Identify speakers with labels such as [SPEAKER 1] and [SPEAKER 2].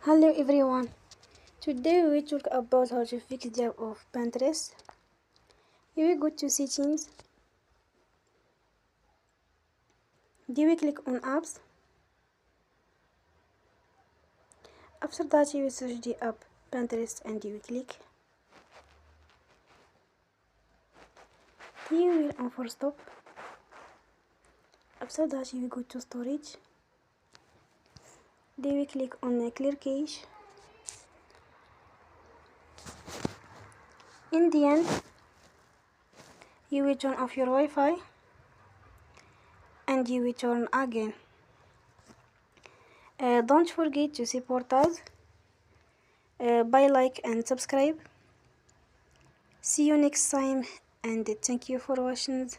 [SPEAKER 1] Hello everyone. Today we talk about how to fix the app of Pinterest. Here we go to settings. Then we click on apps. After that you will search the app Pinterest and you will click. Then you will on force stop. After that you will go to storage. Then we click on clear cache. In the end, you will turn off your Wi-Fi and you will turn again. Don't forget to support us by like and subscribe. See you next time and thank you for watching.